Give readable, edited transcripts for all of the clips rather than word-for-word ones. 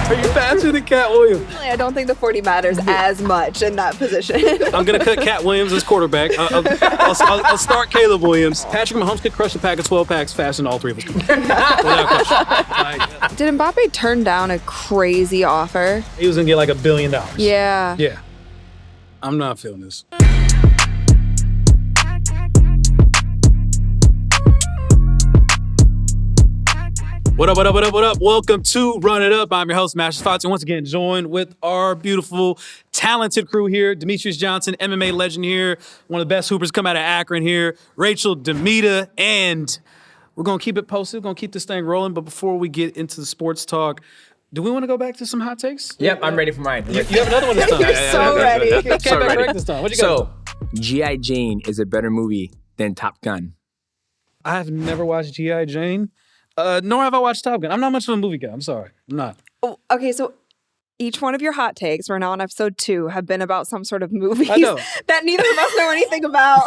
Are you faster than Cat Williams? I don't think the 40 matters as much in that position. I'm going to cut Cat Williams as quarterback. I'll start Caleb Williams. Patrick Mahomes could crush a pack of 12 packs faster than all three of us. Did Mbappe turn down a crazy offer? He was going to get like $1 billion. Yeah. Yeah. I'm not feeling this. What up, what up, what up, what up? Welcome to Run It Up. I'm your host, Master Tesfatsion. Once again, joined with our beautiful, talented crew here. Demetrious Johnson, MMA legend here. One of the best hoopers come out of Akron here. Rachel DeMita. And we're going to keep it posted. We're going to keep this thing rolling. But before we get into the sports talk, do we want to go back to some hot takes? Yep, I'm ready for mine. You have another one this time. You're so ready. You came back correct this time. What you got? So, G.I. Jane is a better movie than Top Gun. I have never watched G.I. Jane. Nor have I watched Top Gun. I'm not much of a movie guy. I'm sorry. I'm not. Oh, okay, so each one of your hot takes, we're now on episode 2, have been about some sort of movies I know. that neither of us know anything about.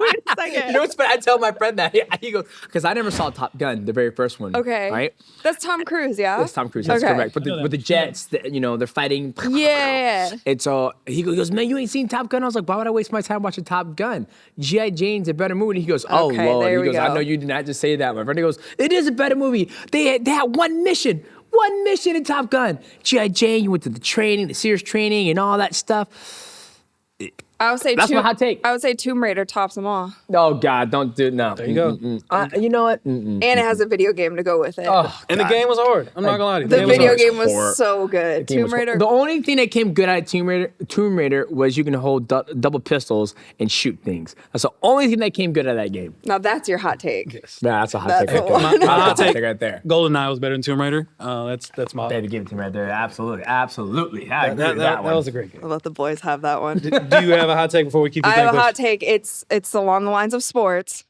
Wait a second. You know what's funny? I tell my friend that. He goes, because I never saw Top Gun, the very first one. Okay. Right? That's Tom Cruise, yeah? That's Tom Cruise. That's Okay. correct. But with the jets, they're fighting. Yeah. And so he goes, man, you ain't seen Top Gun? I was like, why would I waste my time watching Top Gun? G.I. Jane's a better movie. And he goes, oh, Okay, Lord. there He we goes, I go. know you did not just say that. My friend goes, it is a better movie. They had one mission. One mission in Top Gun. G.I. Jane, you went to the training, the serious training, and all that stuff. I would say That's my hot take. I would say Tomb Raider tops them all. Oh, God, don't do it. No. There you go. You know what? And it has a video game to go with it. Oh, And the game was hard. I'm not going to lie to you. the video was hard. game was so good. Game was Tomb Raider. The only thing that came good out of Tomb Raider was you can hold double pistols and shoot things. That's the only thing that came good out of that game. Now that's your hot take. Yes. Yeah, that's a hot That's take right the there. one. My hot take right there. GoldenEye was better than Tomb Raider. That's my. Baby, give it to me right there. Absolutely. Absolutely. I agree with That one. was a great game. I'll let the boys have that one. Do you have a hot take before we keep this I thing have a hot pushing? take. It's along the lines of sports.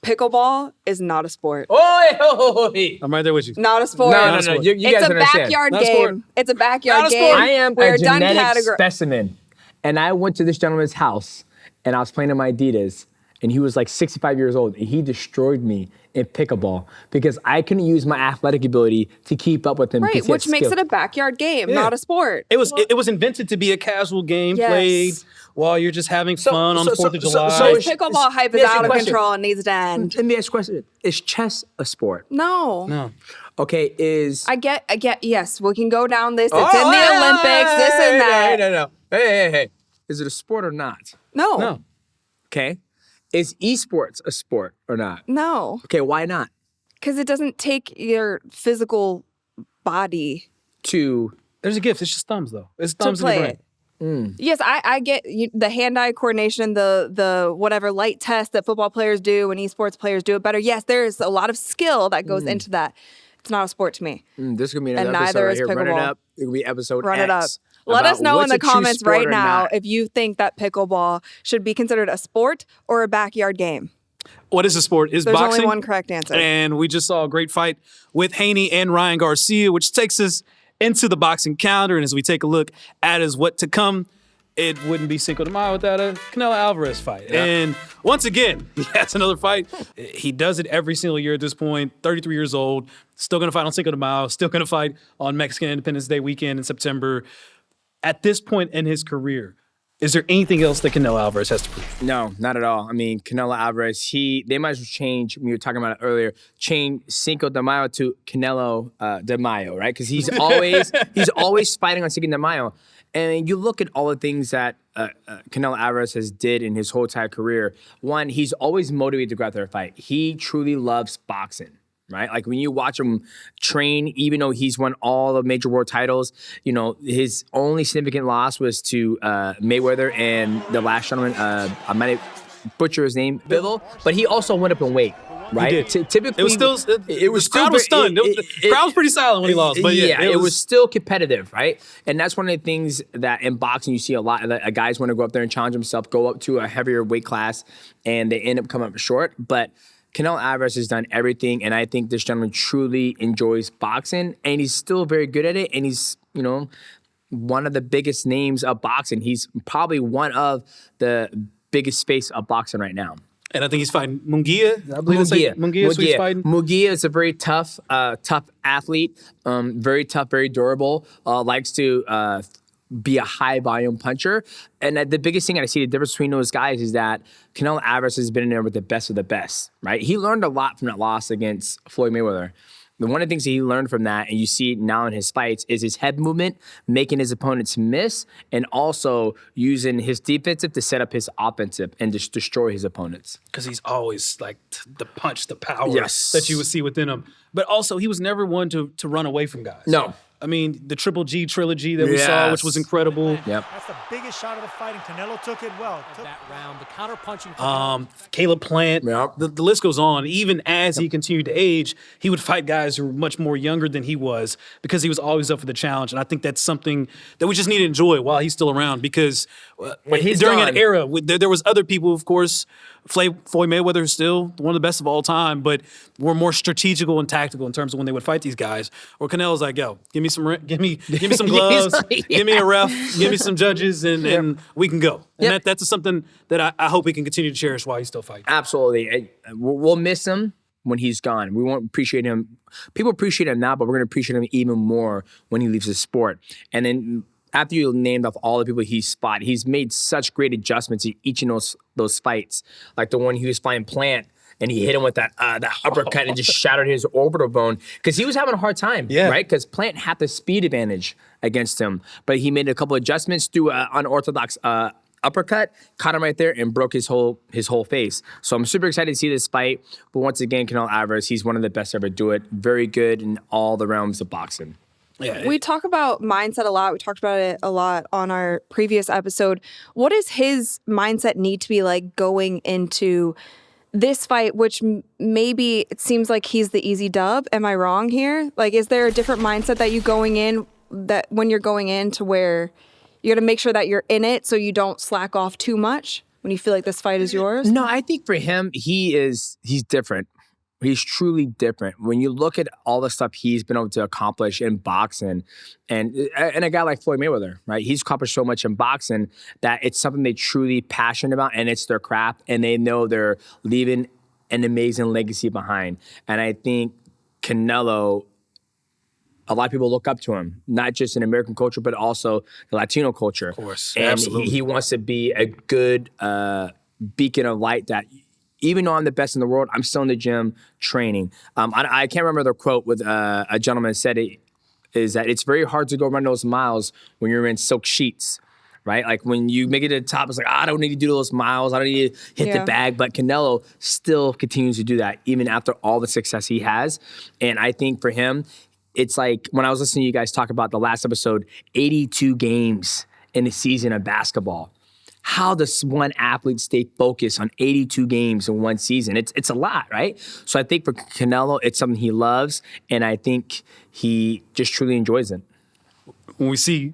Pickleball is not a sport. Oi! I'm right there with you. Not a sport. No. sport. You It's guys a understand. backyard Not a sport. game. It's a backyard Not a game. sport. I am We're a done genetic category. specimen. And I went to this gentleman's house and I was playing in my Adidas and he was like 65 years old and he destroyed me in pickleball because I couldn't use my athletic ability to keep up with him. Right, because he had which makes skill. it a backyard game, Yeah. not a sport. It was invented to be a casual game Yes. played while you're just having fun on the 4th of July. This pickleball hype is Here's the out of question. control and needs to end. Let me ask you a question. Is chess a sport? No. no. Okay, is... I get, yes, we can go down this. It's in the Olympics, this and that. No. Hey. Is it a sport or not? No. No. Okay. Is esports a sport or not? No. Okay, why not? Because it doesn't take your physical body. To... There's a gift. It's just thumbs, though. It's thumbs in play the brain. it. Yes, I get the hand-eye coordination, the whatever light test that football players do and esports players do it better. Yes, there's a lot of skill that goes into that. It's not a sport to me. This is going to be And another episode neither right is here. Run it pickleball. up. It will be episode Run it up. X. Let us about know in what's the a true comments sport right or now not. if you think that pickleball should be considered a sport or a backyard game. What is a sport? Is There's boxing. only one correct answer. And we just saw a great fight with Haney and Ryan Garcia, which takes us into the boxing calendar. And as we take a look at what to come, it wouldn't be Cinco de Mayo without a Canelo Alvarez fight. Yeah. And once again, that's another fight. He does it every single year at this point, 33 years old, still going to fight on Cinco de Mayo, still going to fight on Mexican Independence Day weekend in September. At this point in his career, is there anything else that Canelo Alvarez has to prove? No, not at all. I mean, Canelo Alvarez, they might as well change, we were talking about it earlier, change Cinco de Mayo to Canelo de Mayo, right? Because he's always fighting on Cinco de Mayo. And you look at all the things that Canelo Alvarez has did in his whole entire career. One, he's always motivated to go out there and fight. He truly loves boxing. Right? Like when you watch him train, even though he's won all the major world titles, his only significant loss was to Mayweather and the last gentleman, I might butcher his name, Bivol, but he also went up in weight. Right? He did. Typically, It was still, the crowd was stunned. The crowd was pretty silent when he lost. But yeah, it was still competitive, right? And that's one of the things that in boxing you see a lot. That guys want to go up there and challenge himself, go up to a heavier weight class, and they end up coming up short. But Canelo Alvarez has done everything, and I think this gentleman truly enjoys boxing, and he's still very good at it, and he's, one of the biggest names of boxing. He's probably one of the biggest face of boxing right now. And I think he's fighting Munguia. I believe it's like Munguia. So he's fighting. Munguia is a very tough athlete. Very tough, very durable. Likes to be a high volume puncher. And the biggest thing I see the difference between those guys is that Canelo Alvarez has been in there with the best of the best, right? He learned a lot from that loss against Floyd Mayweather. One of the things that he learned from that, and you see it now in his fights, is his head movement, making his opponents miss, and also using his defensive to set up his offensive and just destroy his opponents. Because he's always like the punch, the power Yes. that you would see within him. But also, he was never one to run away from guys. No. I mean, the Triple G trilogy that we saw, Yes. which was incredible. Yep. That's the biggest shot of the fight, and Canelo took it well. That round, the counter-punching. Caleb Plant, Yep. the list goes on. Even as he continued to age, he would fight guys who were much more younger than he was because he was always up for the challenge. And I think that's something that we just need to enjoy while he's still around because When he's during gone- an era, there was other people, of course. Floyd Mayweather is still one of the best of all time, but were more strategical and tactical in terms of when they would fight these guys. Or Canelo's like, yo, give me some gloves, give me a ref, give me some judges, and we can go. And Yep. that's something that I hope he can continue to cherish while he's still fighting. Absolutely. We'll miss him when he's gone. We won't appreciate him. People appreciate him now, but we're going to appreciate him even more when he leaves the sport. And then after you named off all the people he's fought, he's made such great adjustments in each of those fights. Like the one he was fighting Plant, and he hit him with that uppercut and just shattered his orbital bone because he was having a hard time, right? Because Plant had the speed advantage against him, but he made a couple adjustments through an unorthodox uppercut, caught him right there, and broke his whole face. So I'm super excited to see this fight. But once again, Canelo Alvarez, he's one of the best to ever do it. Very good in all the realms of boxing. Yeah, We talk about mindset a lot. We talked about it a lot on our previous episode. What does his mindset need to be like going into this fight, which maybe it seems like he's the easy dub? Am I wrong here? Like, is there a different mindset that when you're going in to where you got to make sure that you're in it so you don't slack off too much when you feel like this fight is yours? No, I think for him, he's different. He's truly different. When you look at all the stuff he's been able to accomplish in boxing, and a guy like Floyd Mayweather, right? He's accomplished so much in boxing that it's something they truly passionate about, and it's their craft, and they know they're leaving an amazing legacy behind. And I think Canelo, a lot of people look up to him, not just in American culture, but also the Latino culture. Of course, and absolutely. He wants to be a good beacon of light that even though I'm the best in the world, I'm still in the gym training. I can't remember the quote with a gentleman said it is that it's very hard to go run those miles when you're in silk sheets, right? Like when you make it to the top, it's like, I don't need to do those miles. I don't need to hit the bag. But Canelo still continues to do that even after all the success he has. And I think for him, it's like when I was listening to you guys talk about the last episode, 82 games in a season of basketball. How does one athlete stay focused on 82 games in one season? It's a lot, right? So I think for Canelo, it's something he loves, and I think he just truly enjoys it. When we see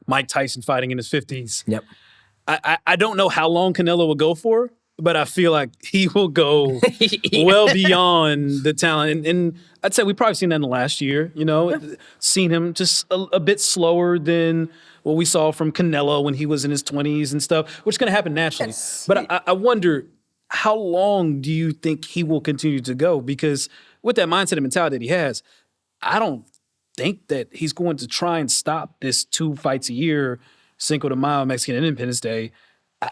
Mike Tyson fighting in his 50s, Yep. I don't know how long Canelo will go for, but I feel like he will go well beyond the talent. And I'd say we've probably seen that in the last year, seen him just a bit slower than what we saw from Canelo when he was in his 20s and stuff, which is going to happen naturally. Yes. But I wonder, how long do you think he will continue to go? Because with that mindset and mentality that he has, I don't think that he's going to try and stop this 2 fights a year, Cinco de Mayo, Mexican Independence Day.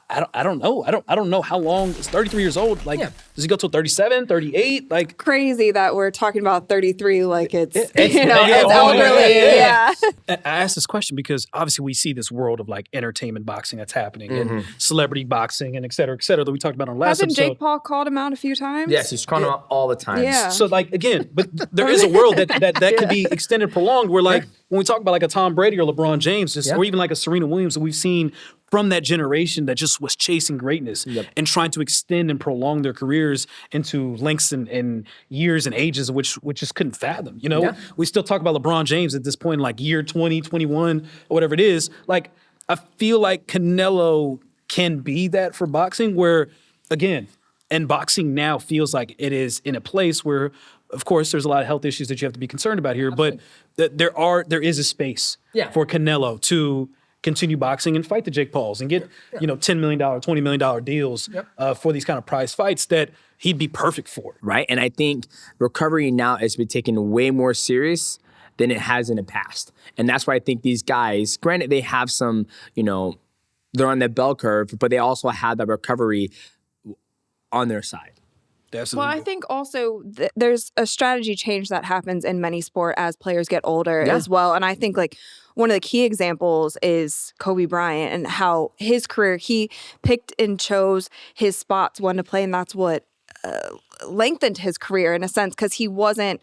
I don't know. I don't know how long. It's 33 years old. Like, does he go till 37, 38? Like, Crazy that we're talking about 33 like it's it's elderly. Yeah. I asked this question because obviously we see this world of like entertainment boxing that's happening and celebrity boxing and et cetera, that we talked about on last Hasn't episode. Jake Paul called him out a few times? Yes, he's calling him out all the time. Yeah. So like again, but there is a world that could be extended, prolonged. Where like when we talk about like a Tom Brady or LeBron James, or even like a Serena Williams that we've seen from that generation that just was chasing greatness and trying to extend and prolong their careers into lengths and years and ages which just couldn't fathom. We still talk about LeBron James at this point, like year 20, 21, or whatever it is. Like I feel like Canelo can be that for boxing, where again. And boxing now feels like it is in a place where, of course, there's a lot of health issues that you have to be concerned about here. But there is a space for Canelo to continue boxing and fight the Jake Pauls and get, $10 million, $20 million deals for these kind of prize fights that he'd be perfect for. Right. And I think recovery now has been taken way more serious than it has in the past. And that's why I think these guys, granted, they have some, they're on the bell curve, but they also have that recovery on their side. Absolutely. Well, I think also there's a strategy change that happens in many sport as players get older as well. And I think like one of the key examples is Kobe Bryant and how his career, he picked and chose his spots when to play. And that's what lengthened his career in a sense, because he wasn't,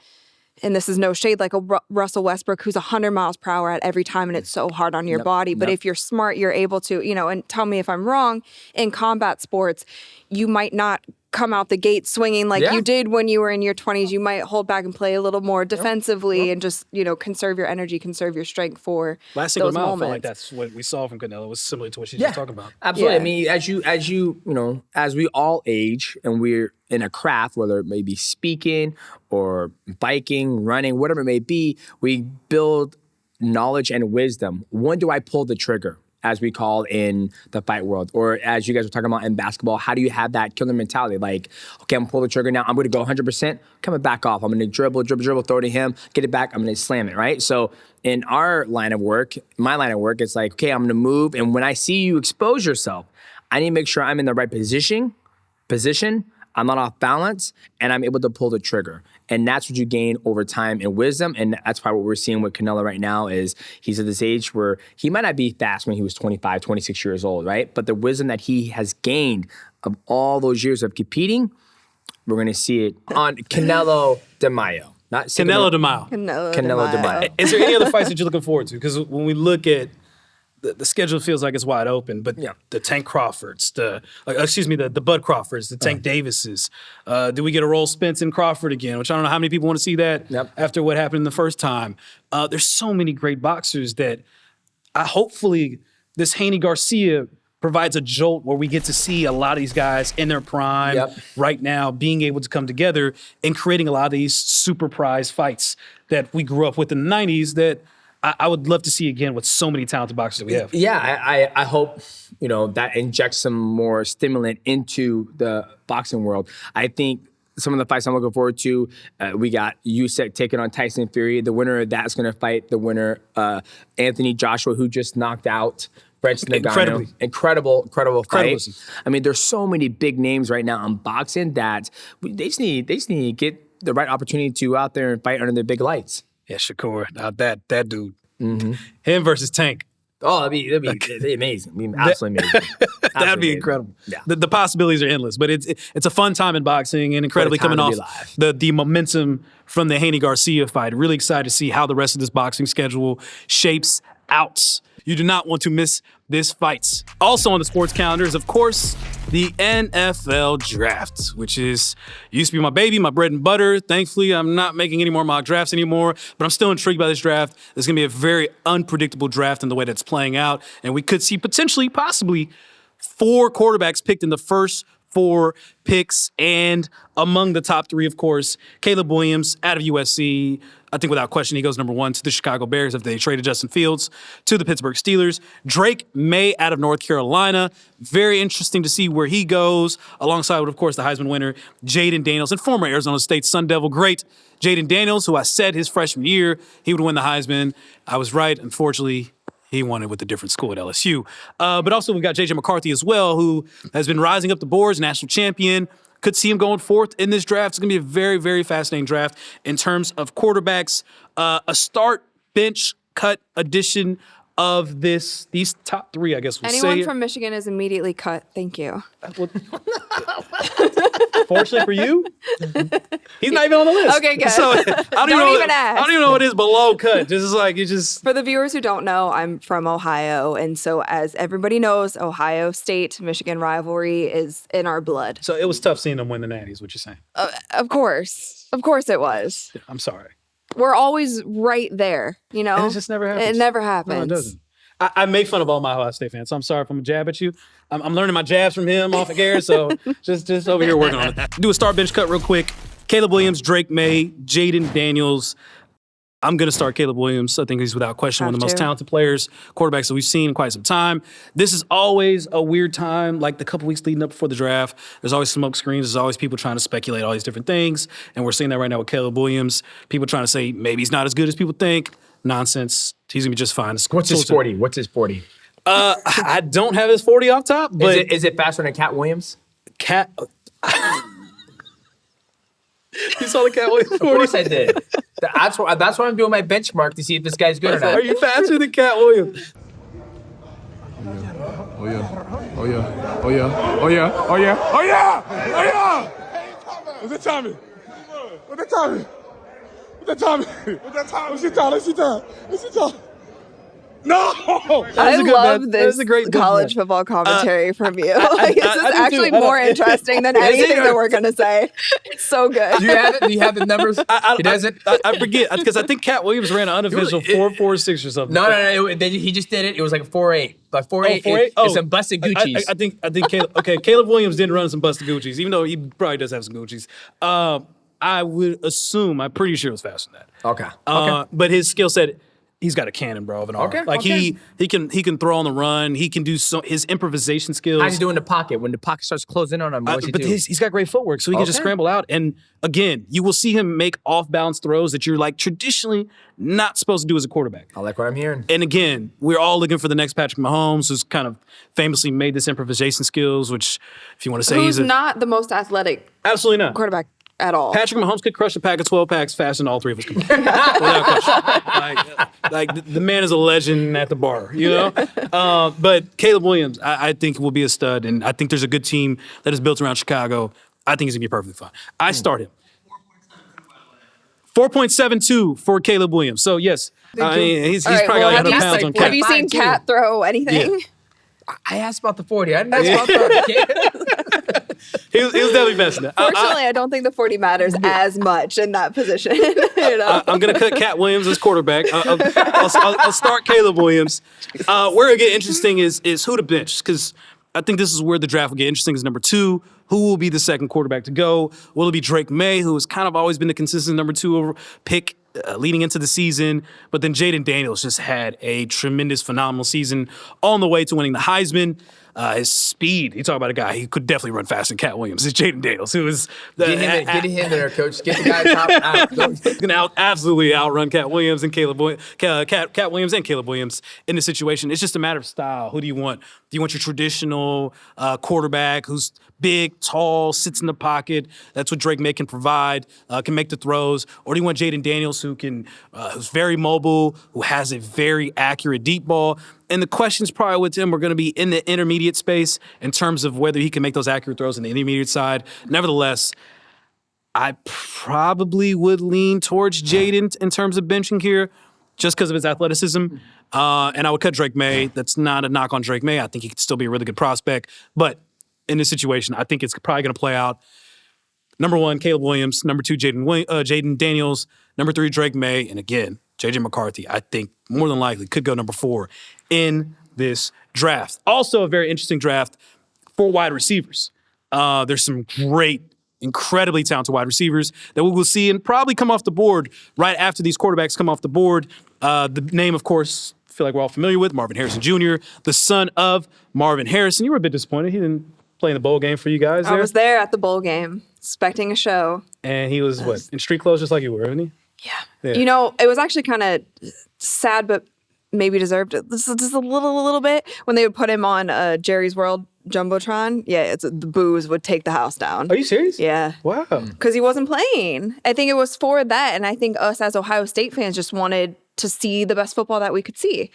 and this is no shade, like a Russell Westbrook who's 100 miles per hour at every time and it's so hard on your body. But if you're smart, you're able to, and tell me if I'm wrong, in combat sports, you might not come out the gate swinging like you did when you were in your 20s. You might hold back and play a little more defensively and just, conserve your energy, conserve your strength for last Cinco those de Mayo, moments. I felt like that's what we saw from Canelo. It was similar to what she's just talking about. Absolutely. Yeah. I mean, as we all age and we're in a craft, whether it may be speaking or biking, running, whatever it may be, we build knowledge and wisdom. When do I pull the trigger, as we call in the fight world? Or as you guys were talking about in basketball, how do you have that killer mentality? Like, okay, I'm gonna pull the trigger now. I'm gonna go 100%, coming back off. I'm gonna dribble, throw it to him, get it back. I'm gonna slam it, right? So in our line of work, my line of work, it's like, okay, I'm gonna move. And when I see you expose yourself, I need to make sure I'm in the right position. I'm not off balance, and I'm able to pull the trigger. And that's what you gain over time in wisdom. And that's why what we're seeing with Canelo right now is he's at this age where he might not be fast when he was 25, 26 years old, right? But the wisdom that he has gained of all those years of competing, we're going to see it on Canelo de Mayo. Not Canelo de Mayo. Canelo de Mayo. Is there any other fights that you're looking forward to? Because when we look at the schedule, feels like it's wide open, but the Tank Crawfords, the Bud Crawfords, the Tank Davises. Do we get a Roll Spence and Crawford again? Which I don't know how many people want to see that after what happened the first time. There's so many great boxers that hopefully this Haney Garcia provides a jolt where we get to see a lot of these guys in their prime right now being able to come together and creating a lot of these super prize fights that we grew up with in the 90s that I would love to see again with so many talented boxers that we have. Yeah, I hope, that injects some more stimulant into the boxing world. I think some of the fights I'm looking forward to, we got Usyk taking on Tyson Fury. The winner of that's going to fight the winner, Anthony Joshua, who just knocked out French Ngannou. Incredible fight. I mean, there's so many big names right now in boxing that they just need to get the right opportunity to out there and fight under the big lights. Yeah, Shakur, that dude. Mm-hmm. Him versus Tank. Oh, that'd be amazing. It'd be absolutely amazing. That'd be incredible. Yeah. The possibilities are endless, but it's a fun time in boxing and incredibly coming off the momentum from the Haney Garcia fight. Really excited to see how the rest of this boxing schedule shapes out. You do not want to miss this fight. Also on the sports calendar is, of course, the NFL draft, which used to be my baby, my bread and butter. Thankfully, I'm not making any more mock drafts anymore, but I'm still intrigued by this draft. There's going to be a very unpredictable draft in the way that's playing out, and we could see possibly 4 quarterbacks picked in the first 4 picks, and among the top 3, of course, Caleb Williams out of USC. I think without question, he goes number 1 to the Chicago Bears after they traded Justin Fields to the Pittsburgh Steelers. Drake May out of North Carolina. Very interesting to see where he goes, alongside with, of course, the Heisman winner, Jaden Daniels, and former Arizona State Sun Devil great Jaden Daniels, who I said his freshman year he would win the Heisman. I was right. Unfortunately, he won it with a different school at LSU. But also we've got J.J. McCarthy as well, who has been rising up the boards, national champion. Could see him going 4th in this draft. It's going to be a very, very fascinating draft in terms of quarterbacks. A start, bench, cut edition of these top 3, I guess we'll say. Anyone from Michigan is immediately cut. Thank you. Fortunately for you, he's not even on the list. Okay, good. So I don't even ask. I don't even know what it is below cut. Just For the viewers who don't know, I'm from Ohio, and so as everybody knows, Ohio State-Michigan rivalry is in our blood. So it was tough seeing them win the Natties, what you're saying. Of course it was. I'm sorry. We're always right there, And it just never happens. It never happens. No, it doesn't. I make fun of all my Ohio State fans, so I'm sorry if I'm a jab at you. I'm learning my jabs from him off the air, so just over here working on it. Do a start bench cut real quick. Caleb Williams, Drake May, Jaden Daniels, I'm going to start Caleb Williams. I think he's without question one of the most talented players, quarterbacks that we've seen in quite some time. This is always a weird time, like the couple weeks leading up before the draft. There's always smoke screens. There's always people trying to speculate all these different things. And we're seeing that right now with Caleb Williams. People trying to say maybe he's not as good as people think. Nonsense. He's going to be just fine. What's his 40? What's his 40? I don't have his 40 off top, but Is it faster than Cat Williams? Cat. You saw the Cat Williams 40? Of course I did. That's why I'm doing my benchmark to see if this guy's good or not. Are you faster than Cat Williams? Oh yeah. Oh yeah. Oh yeah. Oh yeah. Oh yeah. Oh yeah. Oh yeah. What's that Tommy? What's that Tommy? What's that Tommy? What's that Tommy? What's your time? What's your time? What's your time? No! I love bet. this great college football commentary from you. Like, this is actually more interesting than anything that we're going to say. It's so good. Do you have it? Do you have the numbers? He doesn't. I forget because I think Cat Williams ran an unofficial 4.46 or something. No. He just did it. It was like a 4.8. Like 4.8. 4.8? It's some busted Gucci's. I think Caleb Williams did run some busted Gucci's, even though he probably does have some Gucci's. I would assume, I'm pretty sure it was faster than that. Okay. But his skill set, he's got a cannon, bro, of an arm. Okay, Like okay. he can throw on the run. He can do his improvisation skills. How's he do in the pocket? When the pocket starts closing in on him, what does he but do? he's got great footwork, so he can just scramble out. And again, you will see him make off-balance throws that you're like traditionally not supposed to do as a quarterback. I like what I'm hearing. And again, we're all looking for the next Patrick Mahomes, who's kind of famously made this improvisation skills, which if you want to say Who's not the most athletic absolutely not. quarterback at all. Patrick Mahomes could crush a pack of 12 packs faster than all three of us combined. Without question. Like the man is a legend at the bar, you know? But Caleb Williams, I think will be a stud, and I think there's a good team that is built around Chicago. I think he's going to be perfectly fine. I start him. 4.72 for Caleb Williams. So, yes, he's All right, probably got 100 have pounds you- on Cat. Have you seen Cat throw anything? Yeah. I asked about the 40. I didn't ask about the He was definitely best. Fortunately, I don't think the 40 matters as much in that position. You know? I'm going to cut Cat Williams as quarterback. I'll start Caleb Williams. Where it get interesting is who to bench, because I think this is where the draft will get interesting is number 2. Who will be the second quarterback to go? Will it be Drake May, who has kind of always been the consistent number 2 pick leading into the season? But then Jaden Daniels just had a tremendous, phenomenal season on the way to winning the Heisman. His speed, you talk about a guy, he could definitely run faster than Cat Williams. It's Jaden Daniels, who is Get him there, coach. Get the guy top out. He's going to absolutely outrun Cat Williams and Caleb Williams in this situation. It's just a matter of style. Who do you want? Do you want your traditional quarterback who's big, tall, sits in the pocket? That's what Drake May can provide, can make the throws. Or do you want Jaden Daniels who's very mobile, who has a very accurate deep ball? And the questions probably with him are going to be in the intermediate space in terms of whether he can make those accurate throws on the intermediate side. Nevertheless, I probably would lean towards Jaden in terms of benching here just because of his athleticism. And I would cut Drake May. That's not a knock on Drake May. I think he could still be a really good prospect. But in this situation, I think it's probably going to play out. Number 1, Caleb Williams. Number 2, Jaden Daniels. Number 3, Drake May. And again, J.J. McCarthy, I think more than likely could go number 4 in this draft. Also a very interesting draft for wide receivers. There's some great, incredibly talented wide receivers that we will see and probably come off the board right after these quarterbacks come off the board. The name, of course, I feel like we're all familiar with, Marvin Harrison Jr., the son of Marvin Harrison. You were a bit disappointed. He didn't play in the bowl game for you guys there. I was there at the bowl game, expecting a show. And he was, in street clothes just like you were, wasn't he? Yeah. You know, it was actually kind of sad, but maybe deserved it. Just a little bit when they would put him on Jerry's World Jumbotron. Yeah, the booze would take the house down. Are you serious? Yeah. Wow. Because he wasn't playing. I think it was for that, and I think us as Ohio State fans just wanted to see the best football that we could see.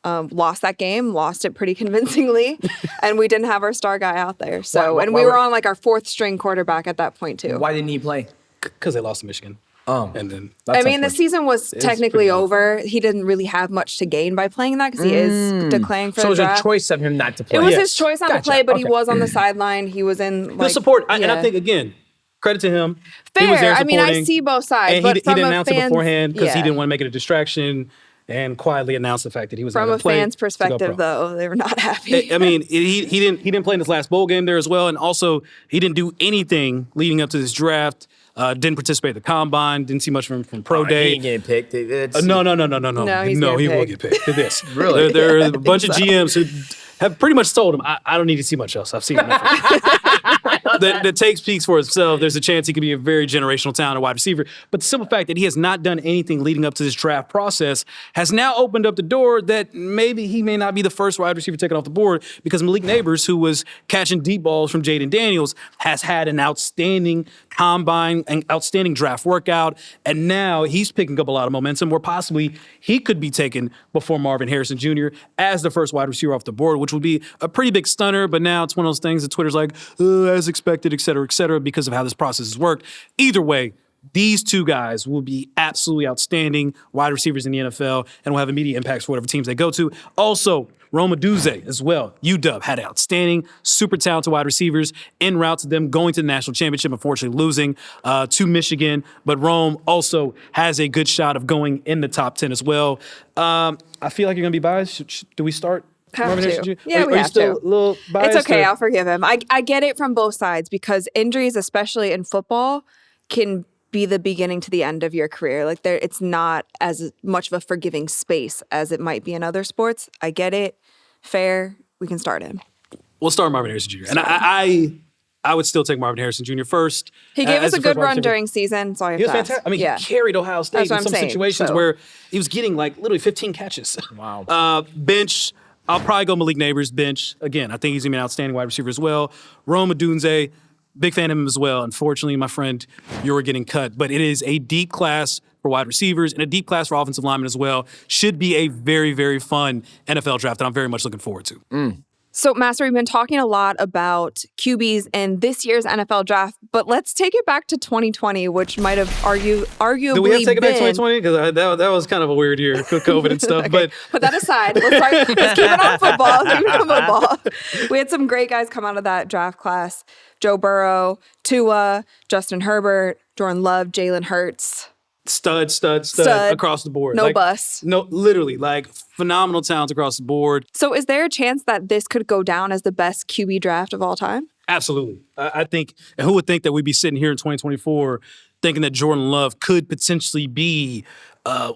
Lost that game, lost it pretty convincingly, and we didn't have our star guy out there. So, we were on like our 4th string quarterback at that point too. Why didn't he play? Because they lost to Michigan. And then I mean, the season was technically over. He didn't really have much to gain by playing that because he is declaring for So the it was a draft. choice of him not to play. It was Yes. his choice not to Gotcha. play, but he Okay. was on the sideline. He was in the like support. And I yeah. think, again, credit to him. Fair. He was there I mean, I supporting, see both sides, and but he from didn't a announce it fan's- beforehand because he yeah. didn't want to make it a distraction and quietly announce the fact that he was From not a gonna play fan's to go perspective, pro. though, they were not happy. I mean, he didn't play in his last bowl game there as well, and also he didn't do anything leading up to this draft Didn't participate at the combine. Didn't see much from pro He day. ain't getting picked. No. No, he's He getting will picked. get picked. Look at this. Really? There are a bunch of GMs who have pretty much told him, I don't need to see much else. I've seen enough. that takes speaks for itself. There's a chance he could be a very generational talent at wide receiver. But the simple fact that he has not done anything leading up to this draft process has now opened up the door that maybe he may not be the first wide receiver taken off the board, because Malik Neighbors, who was catching deep balls from Jaden Daniels, has had an outstanding combine, an outstanding draft workout, and now he's picking up a lot of momentum where possibly he could be taken before Marvin Harrison Jr. as the first wide receiver off the board, which would be a pretty big stunner. But now it's one of those things that Twitter's like, as expected, et cetera, because of how this process has worked. Either way, these two guys will be absolutely outstanding wide receivers in the NFL and will have immediate impacts for whatever teams they go to. Also, Rome Odunze as well. UW had outstanding, super talented wide receivers en route to them going to the national championship, unfortunately losing to Michigan. But Rome also has a good shot of going in the top 10 as well. I feel like you're going to be biased. Do we start? Have Marvin to. Harrison Jr.? Yeah, Are we you have still to. a little biased? It's okay. or- I'll forgive him. I get it from both sides, because injuries, especially in football, can be the beginning to the end of your career. Like, it's not as much of a forgiving space as it might be in other sports. I get it. Fair. We can start him. We'll start Marvin Harrison Jr. And I would still take Marvin Harrison Jr. first. He gave us as a the good first wide run receiver. during season, so I have He was to ask. fantastic. I mean, yeah. he carried Ohio State That's what in I'm some saying, situations so. where he was getting like literally 15 catches. Wow. Bench, I'll probably go Malik Neighbors. Bench, again, I think he's going to be an outstanding wide receiver as well. Rome Odunze, big fan of him as well. Unfortunately, my friend, you were getting cut. But it is a deep class for wide receivers and a deep class for offensive linemen as well. Should be a very, very fun NFL draft that I'm very much looking forward to. So, Master, we've been talking a lot about QBs in this year's NFL draft, but let's take it back to 2020, which might have arguably Do we have to take it back to been- 2020? Because that was kind of a weird year with COVID and stuff. But Put that aside. Let's keep it on football. Let's keep it on football. We had some great guys come out of that draft class. Joe Burrow, Tua, Justin Herbert, Jordan Love, Jalen Hurts. Stud across the board. No bust. No, literally, like phenomenal talent across the board. So is there a chance that this could go down as the best QB draft of all time? Absolutely. I think, and who would think that we'd be sitting here in 2024 thinking that Jordan Love could potentially be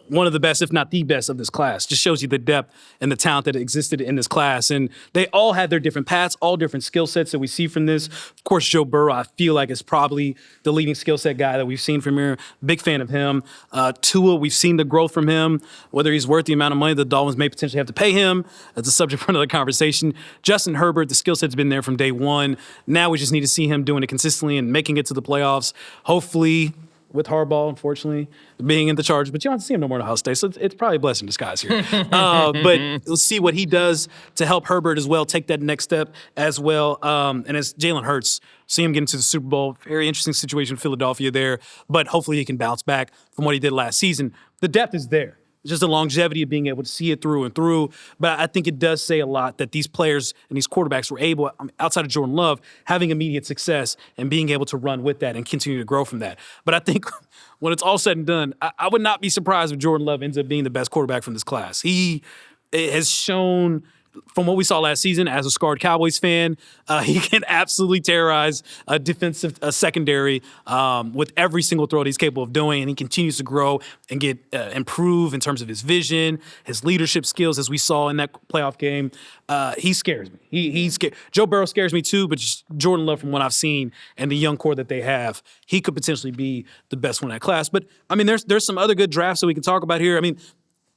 one of the best, if not the best, of this class. Just shows you the depth and the talent that existed in this class. And they all had their different paths, all different skill sets that we see from this. Of course, Joe Burrow, I feel like, is probably the leading skill set guy that we've seen from here. Big fan of him. Tua, we've seen the growth from him. Whether he's worth the amount of money the Dolphins may potentially have to pay him, that's a subject for another conversation. Justin Herbert, the skill set's been there from day one. Now we just need to see him doing it consistently and making it to the playoffs. Hopefully, with Harbaugh, unfortunately, being in the Chargers, but you don't see him no more in Ohio State, so it's probably a blessing in disguise here. But we'll see what he does to help Herbert as well, take that next step as well. And as Jalen Hurts, see him get into the Super Bowl, very interesting situation in Philadelphia there, but hopefully he can bounce back from what he did last season. The depth is there. It's just the longevity of being able to see it through and through. But I think it does say a lot that these players and these quarterbacks were able, outside of Jordan Love, having immediate success and being able to run with that and continue to grow from that. But I think when it's all said and done, I would not be surprised if Jordan Love ends up being the best quarterback from this class. He has shown, from what we saw last season, as a scarred Cowboys fan, he can absolutely terrorize a defensive secondary with every single throw that he's capable of doing, and he continues to grow and get improve in terms of his vision, his leadership skills, as we saw in that playoff game. He scares me. He's scared. Joe Burrow scares me too, but just Jordan Love, from what I've seen and the young core that they have, he could potentially be the best one in that class. But I mean, there's some other good drafts that we can talk about here. I mean,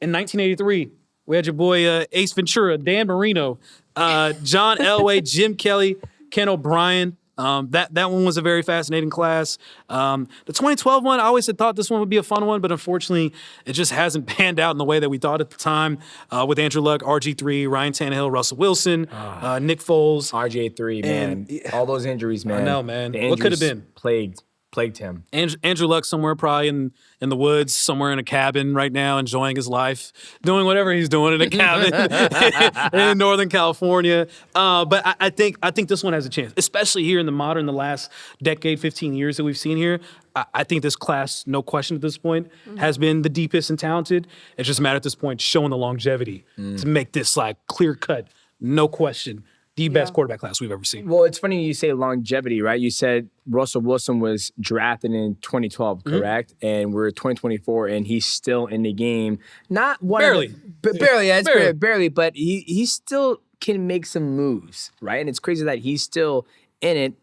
in 1983. We had your boy Ace Ventura, Dan Marino, John Elway, Jim Kelly, Ken O'Brien. That one was a very fascinating class. The 2012 one, I always had thought this one would be a fun one, but unfortunately, it just hasn't panned out in the way that we thought at the time. With Andrew Luck, RG3, Ryan Tannehill, Russell Wilson, Nick Foles. RJ3, man. All those injuries, man. I know, man. The What could have injuries been? Plagued him. Andrew Luck somewhere probably in the woods, somewhere in a cabin right now, enjoying his life, doing whatever he's doing in a cabin in Northern California. But I think this one has a chance, especially here in the last decade, 15 years that we've seen here. I think this class, no question at this point, has been the deepest and talented. It's just a matter at this point showing the longevity to make this like clear cut, no question, the best quarterback class we've ever seen. Well, it's funny you say longevity, right? You said Russell Wilson was drafted in 2012, correct? And we're 2024, and he's still in the game. Not one Barely. barely, yeah, it's Barely. barely, but he still can make some moves, right? And it's crazy that he's still in it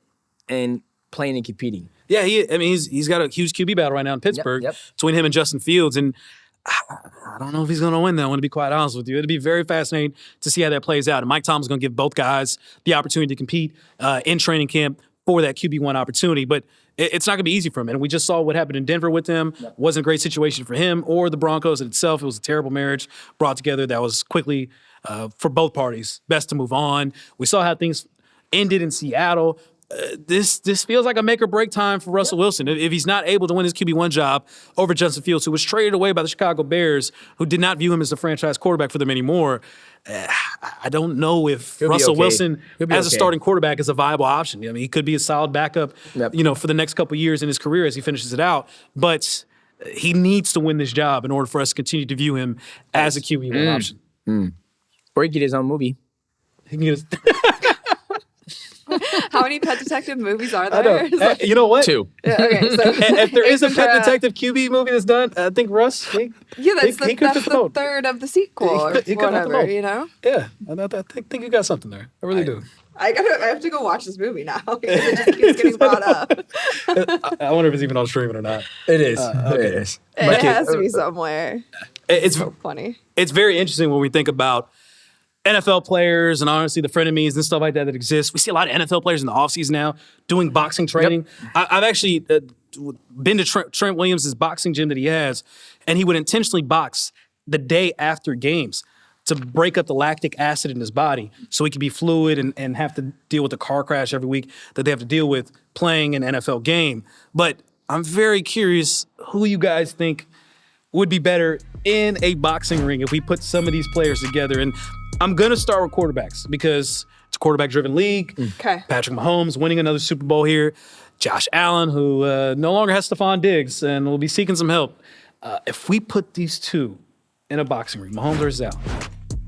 and playing and competing. Yeah, he's got a huge QB battle right now in Pittsburgh Yep. between him and Justin Fields, and I don't know if he's going to win that one, to be quite honest with you. It'd be very fascinating to see how that plays out. And Mike Tomlin's going to give both guys the opportunity to compete in training camp for that QB1 opportunity. But it's not going to be easy for him. And we just saw what happened in Denver with him. Wasn't a great situation for him or the Broncos in itself. It was a terrible marriage brought together that was quickly, for both parties, best to move on. We saw how things ended in Seattle. This feels like a make or break time for Russell Wilson. If he's not able to win his QB1 job over Justin Fields, who was traded away by the Chicago Bears, who did not view him as the franchise quarterback for them anymore, I don't know if Russell Wilson as a starting quarterback is a viable option. I mean, he could be a solid backup, for the next couple of years in his career as he finishes it out. But he needs to win this job in order for us to continue to view him as a QB1 option. Or he get his own movie. He can get his How many Pet Detective movies are there? You know what? 2. Yeah, okay, so If there is a Pet Detective QB movie that's done, I think Russ, that's he could the fit the mold. third of the sequel or He could fit the whatever, mold. you know? Yeah, I think you got something there. I really do. I have to go watch this movie now because it just keeps getting brought up. I wonder if it's even on streaming or not. It is. It is. It has to be somewhere. It's So funny. It's very interesting when we think about NFL players and honestly the frenemies and stuff like that exist. We see a lot of NFL players in the offseason now doing boxing training. I've actually been to Trent Williams' boxing gym that he has, and he would intentionally box the day after games to break up the lactic acid in his body so he could be fluid and have to deal with the car crash every week that they have to deal with playing an NFL game. But I'm very curious who you guys think would be better in a boxing ring if we put some of these players together. And I'm going to start with quarterbacks because it's a quarterback-driven league. Okay. Patrick Mahomes winning another Super Bowl here. Josh Allen, who no longer has Stephon Diggs and will be seeking some help. If we put these two in a boxing ring, Mahomes versus Allen,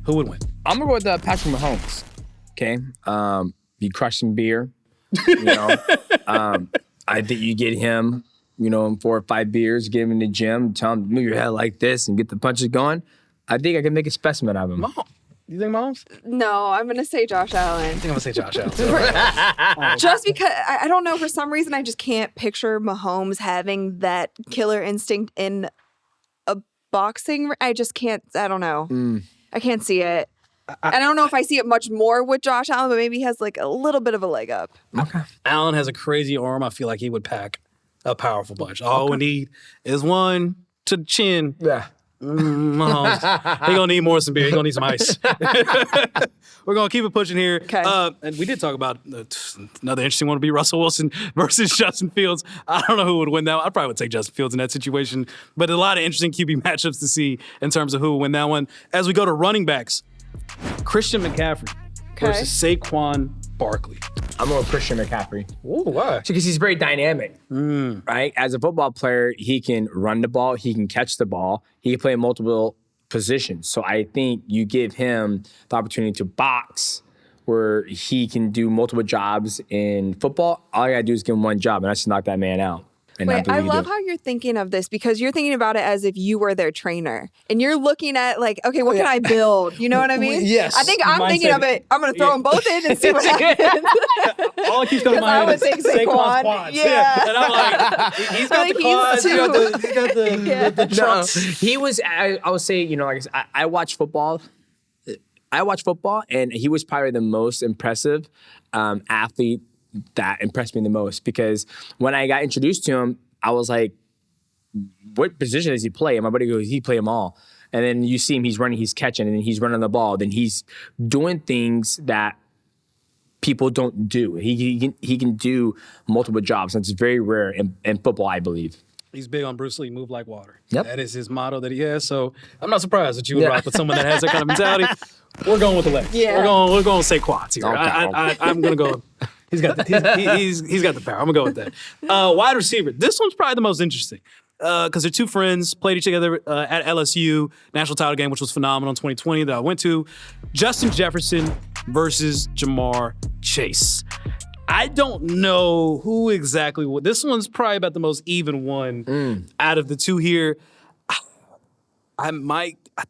who would win? I'm going to go with Patrick Mahomes. Okay? You crush some beer. You know? I think you get him, 4 or 5 beers, get him in the gym, tell him to move your head like this and get the punches going. I think I can make a specimen of him. Mahomes. You think Mahomes? No, I'm going to say Josh Allen. I think I'm going to say Josh Allen. Just because, I don't know, for some reason, I just can't picture Mahomes having that killer instinct in a boxing. I just can't, I don't know. I can't see it. I don't know if I see it much more with Josh Allen, but maybe he has like a little bit of a leg up. Okay. Allen has a crazy arm. I feel like he would pack a powerful punch. All we need is one to the chin. Yeah. Mahomes. He gonna need more some beer. He gonna need some ice. We're gonna keep it pushing here. Okay. And we did talk about another interesting one would be Russell Wilson versus Justin Fields. I don't know who would win that one. I probably would take Justin Fields in that situation. But a lot of interesting QB matchups to see in terms of who would win that one. As we go to running backs, Christian McCaffrey versus Saquon Barkley. I'm going with Christian McCaffrey. Ooh, why? Because he's very dynamic, right? As a football player, he can run the ball, he can catch the ball, he can play in multiple positions. So I think you give him the opportunity to box where he can do multiple jobs in football. All you got to do is give him one job, and that's to knock that man out. And Wait, I love how you're thinking of this because you're thinking about it as if you were their trainer. And you're looking at like, okay, what can I build? You know what I mean? Yes. I think I'm thinking of it, I'm going to throw them both in and see what happens. All it keeps coming to I mind would is think Saquon's Saquon. quads. Yeah. And I'm like, he's got Like, the he's quads, he's got the trucks. He was, I would say, like I watch football. And he was probably the most impressive athlete that impressed me the most because when I got introduced to him, I was like, what position does he play? And my buddy goes, he play them all. And then you see him, he's running, he's catching, and then he's running the ball. Then he's doing things that people don't do. He can do multiple jobs. And it's very rare in football, I believe. He's big on Bruce Lee, move like water. Yep. That is his motto that he has. So I'm not surprised that you would rock with someone that has that kind of mentality. We're going with the legs. Yeah. We're going to say quads here. Okay. I'm going to go. He's got the power. I'm going to go with that. Wide receiver. This one's probably the most interesting because they're two friends, played each other at LSU, national title game, which was phenomenal in 2020 that I went to. Justin Jefferson versus Jamar Chase. I don't know who exactly would. This one's probably about the most even one out of the two here. I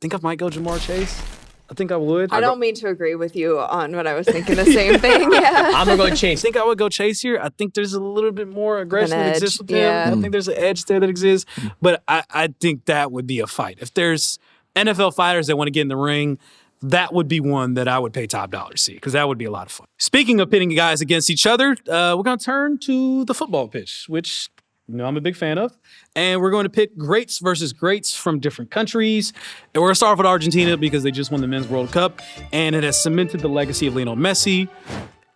think I might go Jamar Chase. I think I would. I don't mean to agree with you on what I was thinking. The same thing. Yeah. I'm gonna go Chase. I think I would go Chase here. I think there's a little bit more aggression that edge, exists with yeah. him. I think there's an edge there that exists. But I think that would be a fight. If there's NFL fighters that want to get in the ring, that would be one that I would pay top dollar to see, because that would be a lot of fun. Speaking of pitting guys against each other, we're going to turn to the football pitch, which I'm a big fan of. And we're going to pit greats versus greats from different countries. And we're going to start off with Argentina because they just won the Men's World Cup. And it has cemented the legacy of Lionel Messi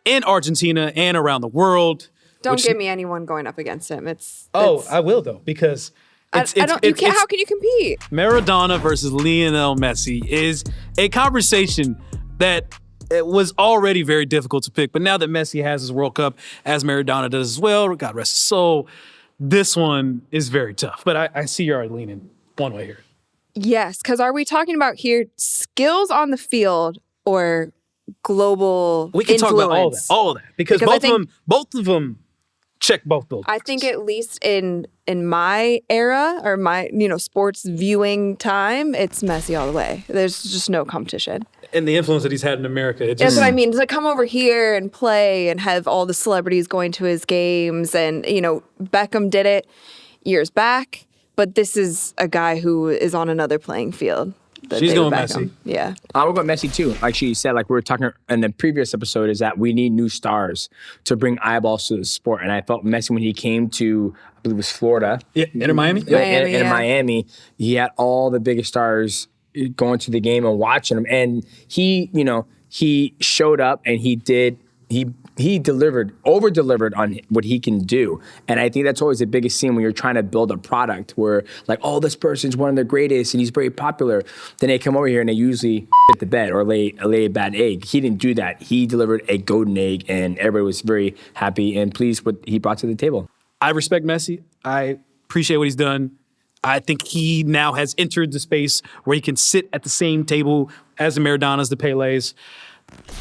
in Argentina and around the world. Don't give me anyone going up against him. I will, though, because... How can you compete? Maradona versus Lionel Messi is a conversation that it was already very difficult to pick. But now that Messi has his World Cup, as Maradona does as well, God rest his soul, this one is very tough. But I see you're already leaning one way here. Yes, because are we talking about here skills on the field or global We can influence? talk about all of that. Because both of them check both buildings. I think at least in my era or my sports viewing time, it's Messi all the way. There's just no competition. And the influence that he's had in America. That's what I mean. To come over here and play and have all the celebrities going to his games, and Beckham did it years back, but this is a guy who is on another playing field. She's going Messi. Yeah. I would go Messi too. Like she said, like we were talking in the previous episode, is that we need new stars to bring eyeballs to the sport. And I felt Messi when he came to, I believe it was Florida. Yeah, Inter Miami. In Miami, he had all the biggest stars going to the game and watching him. And he showed up and he delivered, over-delivered on what he can do. And I think that's always the biggest scene when you're trying to build a product where, like, oh, this person's one of the greatest and he's very popular. Then they come over here and they usually hit the bed or lay a bad egg. He didn't do that. He delivered a golden egg, and everybody was very happy and pleased with what he brought to the table. I respect Messi. I appreciate what he's done. I think he now has entered the space where he can sit at the same table as the Maradonas, the Pelés.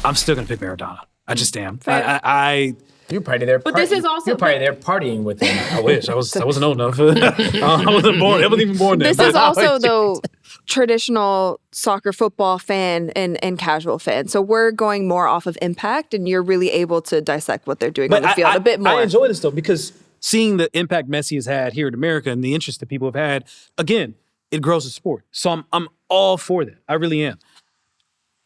I'm still going to pick Maradona. I just am. You're probably there. But this is also you're probably there partying with him. I wish I wasn't old enough. I wasn't born. I wasn't even born then. This is also though traditional soccer football fan and casual fan. So we're going more off of impact, and you're really able to dissect what they're doing on the field a bit more. I enjoy this though, because seeing the impact Messi has had here in America and the interest that people have had, again, it grows the sport. So I'm all for that. I really am.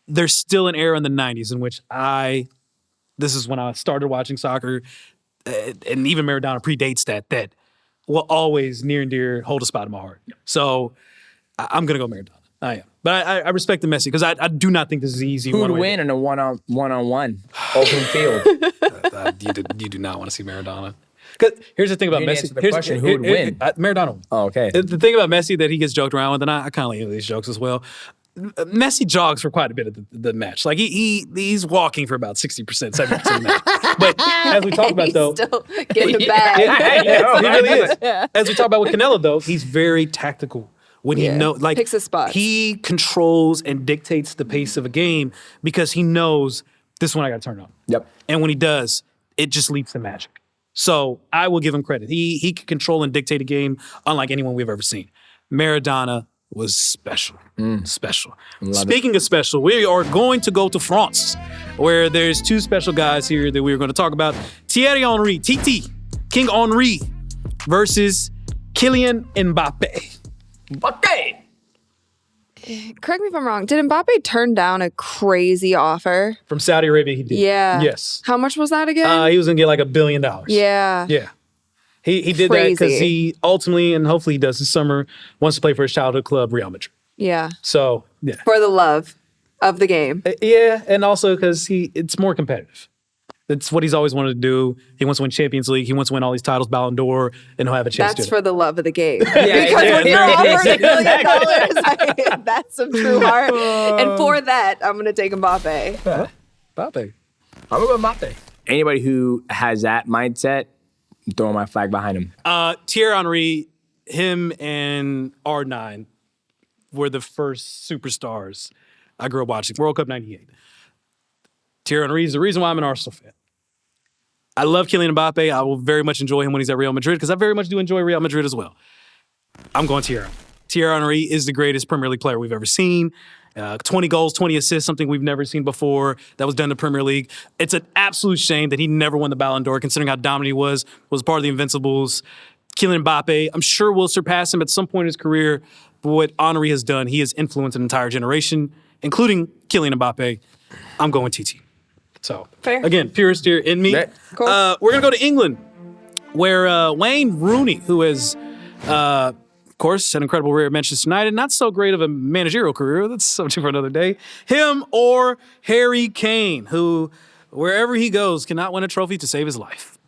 There's still an era in the 90s in which this is when I started watching soccer, and even Maradona predates that will always near and dear hold a spot in my heart. So I'm going to go Maradona. I am. But I respect the Messi, because I do not think this is easy. Who would win in a one-on-one open field? You do not want to see Maradona. Because here's the thing about Messi. Answer the question, who would win? Maradona. Oh, okay. The thing about Messi that he gets joked around with, and I kind of like these jokes as well, Messi jogs for quite a bit of the match. Like he's walking for about 60%, 70% of the match. But as we talk about though, still getting the bag. he really is. As we talk about with Canelo though, he's very tactical when he picks his spots. He controls and dictates the pace of a game because he knows this one I got to turn on. Yep. And when he does, it just leaps to magic. So I will give him credit. He can control and dictate a game unlike anyone we've ever seen. Maradona was special. Special. Speaking of special, we are going to go to France, where there's two special guys here that we're going to talk about. Thierry Henry, TT, King Henry, versus Kylian Mbappe. Mbappe! Correct me if I'm wrong. Did Mbappe turn down a crazy offer? From Saudi Arabia, he did. Yeah. Yes. How much was that again? He was going to get like $1 billion. Yeah. Yeah. He did that because he ultimately, and hopefully he does this summer, wants to play for his childhood club, Real Madrid. Yeah. So, yeah. For the love of the game. Yeah, and also because it's more competitive. That's what he's always wanted to do. He wants to win Champions League. He wants to win all these titles, Ballon d'Or, and he'll have a chance to do it. That's for the love of the game. Because when you're offering $1 billion, that's some true heart. And for that, I'm going to take Mbappe. Mbappe. I'm going to go Mbappe. Anybody who has that mindset, throw my flag behind him. Thierry Henry, him and R9 were the first superstars I grew up watching. World Cup '98. Thierry Henry is the reason why I'm an Arsenal fan. I love Kylian Mbappe. I will very much enjoy him when he's at Real Madrid because I very much do enjoy Real Madrid as well. I'm going Thierry. Thierry Henry is the greatest Premier League player we've ever seen. 20 goals, 20 assists, something we've never seen before that was done in the Premier League. It's an absolute shame that he never won the Ballon d'Or, considering how dominant he was part of the Invincibles. Kylian Mbappe, I'm sure will surpass him at some point in his career. But what Henry has done, he has influenced an entire generation, including Kylian Mbappe. I'm going TT. So, Fair. Again, purist here in me. Cool. We're going to go to England, where Wayne Rooney, who has, of course, had an incredible career at Manchester United, not so great of a managerial career. That's something for another day. Him or Harry Kane, who, wherever he goes, cannot win a trophy to save his life.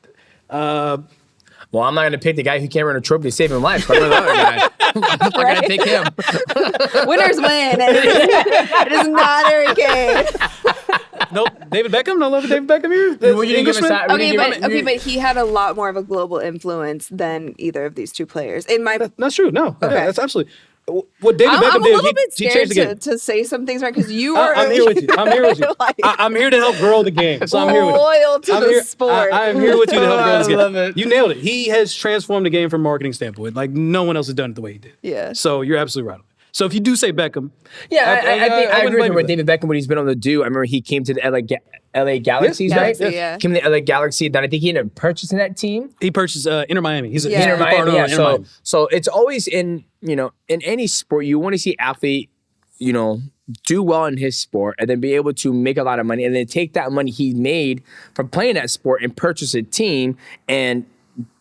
Well, I'm not going to pick the guy who can't run a trophy to save his life. I'm the other guy. I'm going to pick him. Winners win. It is not Harry Kane. Nope. David Beckham? No love of David Beckham here? Well, you didn't give us Englishman? that. Okay, but he had a lot more of a global influence than either of these two players. In my, That's true. No. Okay. Yeah, that's absolutely. What David Beckham I'm a did, little bit he changed the game. scared to say some things right because you are. I'm here with you. I'm here with you. like, I'm here to help grow the game. So I'm here with you. loyal to I'm the here, sport. I am here with you to help grow this game. I love it. You nailed it. He has transformed the game from a marketing standpoint. Like no one else has done it the way he did. Yeah. So you're absolutely right. So if you do say Beckham, Yeah, I think I wouldn't agree blame with you for David Beckham, what he's been able to do. I remember he came to the LA Galaxies, right? Galaxy, yeah. Came to the LA Galaxy. Then I think he ended up purchasing that team. he purchased Inter Miami. He's Yeah. he's a Inter Miami, partner yeah. on Inter Miami. So it's always in any sport, you want to see athlete, do well in his sport and then be able to make a lot of money and then take that money he made from playing that sport and purchase a team and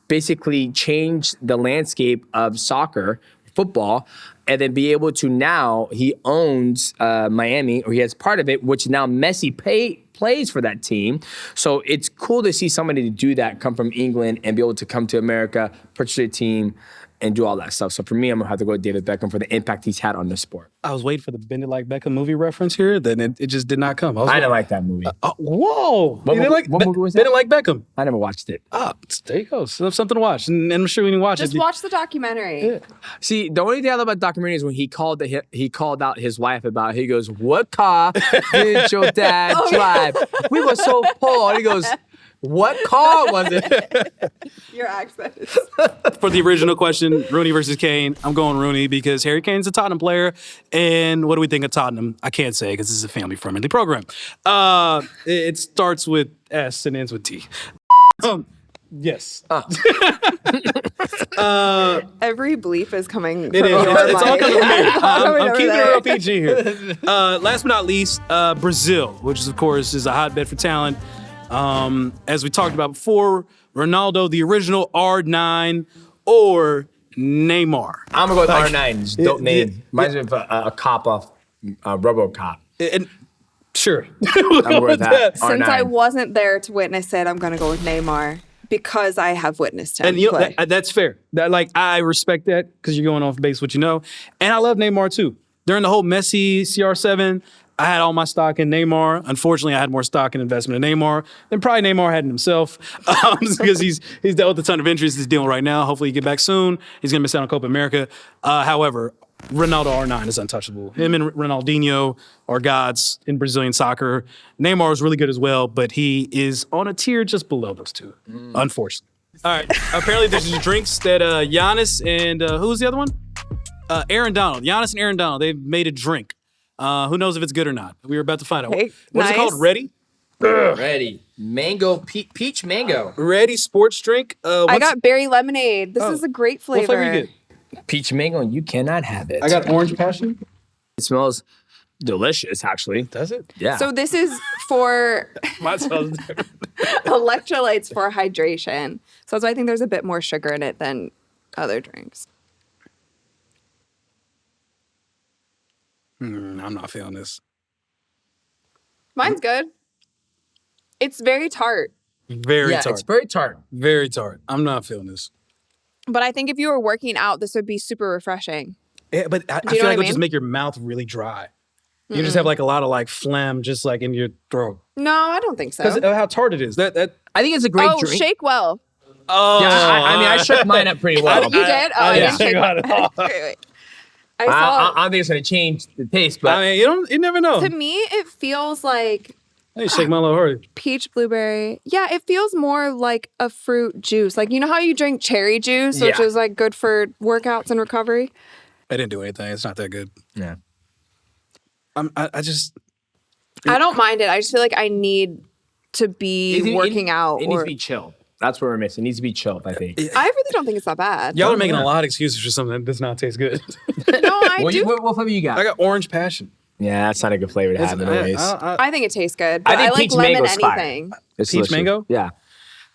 basically change the landscape of soccer, football, and then be able to now he owns Miami, or he has part of it, which now Messi plays for that team. So it's cool to see somebody to do that, come from England and be able to come to America, purchase a team, and do all that stuff. So for me, I'm gonna have to go with David Beckham for the impact he's had on the sport. I was waiting for the Bend It Like Beckham movie reference here. Then it just did not come. I didn't like that movie. Whoa! What You didn't like movie was that? Bend It Like Beckham. I never watched it. There you go. So something to watch, and I'm sure we can watch Just it. watch the documentary. See, the only thing I love about the documentary is when he called out his wife about it. He goes, "What car did your dad drive? We were so poor." And he goes, "What car was it?" Your accent. For the original question, Rooney versus Kane, I'm going Rooney because Harry Kane's a Tottenham player. And what do we think of Tottenham? I can't say because this is a family-friendly program. It starts with S and ends with T. Yes. Every bleep is coming. It is. It's all coming from me. I'm over keeping it there. real PG here. Last but not least, Brazil, which is, of course, is a hotbed for talent. As we talked about before, Ronaldo, the original R9, or Neymar. I'm gonna go with R9. It's a dope Yeah, name. yeah. Reminds me of a cop off RoboCop. And sure. We'll I'm go with with that. that. Since R9. I wasn't there to witness it, I'm going to go with Neymar because I have witnessed him And you know, play. that's fair. I respect that because you're going off base what you know. And I love Neymar too. During the whole Messi CR7, I had all my stock in Neymar. Unfortunately, I had more stock and investment in Neymar than probably Neymar had in himself because he's dealt with a ton of injuries he's dealing right now. Hopefully he get back soon. He's going to miss out on Copa America. However, Ronaldo R9 is untouchable. Him and Ronaldinho are gods in Brazilian soccer. Neymar is really good as well, but he is on a tier just below those two, unfortunately. All right. Apparently, there's these drinks that Giannis and who was the other one? Aaron Donald. Giannis and Aaron Donald. They've made a drink. Who knows if it's good or not? We were about to find out. Hey, What is it called? nice. Ready? Ready. Mango, peach mango. Ready sports drink. I got berry lemonade. This is a great flavor. What flavor you get? Peach mango, and you cannot have it. I got orange passion. It smells delicious, actually. Does it? Yeah. So this is for Mine smells different. electrolytes for hydration. So that's why I think there's a bit more sugar in it than other drinks. I'm not feeling this. Mine's good. It's very tart. Very yeah, tart. it's very tart. Very tart. I'm not feeling this. But I think if you were working out, this would be super refreshing. Yeah, but I you feel know like what I it would just mean? make your mouth really dry. You just have like a lot of like phlegm just like in your throat. No, I don't think so. Because of how tart it is. That I think it's a great Oh, drink. shake well. Oh, Yeah, I mean, I shook mine up pretty well. You did? Oh, I didn't shake got well. it. Wait. I saw. I don't think it's going to change the taste, but I mean, you never know. To me, it feels like Hey, shake my little harder. Peach blueberry. Yeah, it feels more like a fruit juice. Like, you know how you drink cherry juice, which Yeah. is like good for workouts and recovery? I didn't do anything. It's not that good. Yeah. I just. I don't mind it. I just feel like I need to be working out. It needs to be chilled. That's what we're missing. It needs to be chilled, I think. I really don't think it's that bad. Y'all are making a lot of excuses for something that does not taste good. No, I do. What flavor you got? I got orange passion. Yeah, that's not a good flavor to have anyways. I think it tastes good. But I think like peach lemon mango's fire. anything. It's Peach delicious. mango? Yeah.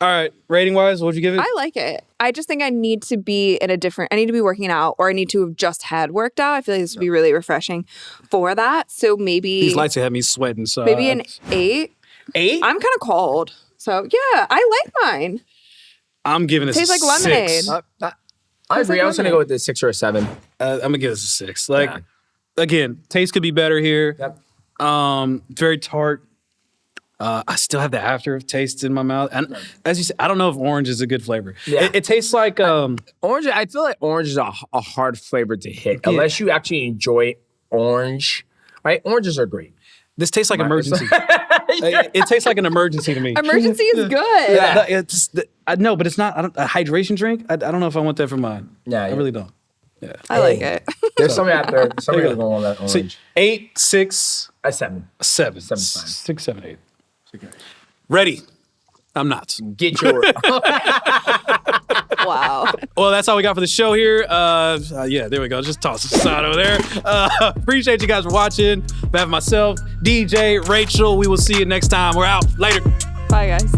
All right, rating wise, what'd you give it? I like it. I just think I need to be in a different, I need to be working out or I need to have just had worked out. I feel like this would be really refreshing for that. So maybe. These lights have me sweating. So Maybe an 8. 8? I'm kind of cold. So yeah, I like mine. I'm giving this Tastes a like lemonade. 6. I agree. like I was going to go with the 6 or a 7. I'm gonna give this a 6. Like, Yeah. again, taste could be better here. Yep. Very tart. I still have the aftertaste in my mouth, and as you said, I don't know if orange is a good flavor. Yeah. It tastes like Orange, I feel like orange is a hard flavor to hit unless you actually enjoy orange, right? Oranges are great. this tastes like emergency. It tastes like an emergency to me. Emergency is good. No, but it's not a hydration drink. I don't know if I want that for mine. Yeah, I yeah. really don't. I like it. There's somebody out there. Somebody There you going go. on that So orange. 8, 6, A 7. 7. Seven's fine. 6, 7, 8. Ready? I'm not. Get your. Wow. Well, that's all we got for the show here. Yeah, there we go. Just toss this out over there. Appreciate you guys for watching. On behalf of myself, DJ, Rachel, we will see you next time. We're out. Later. Bye, guys.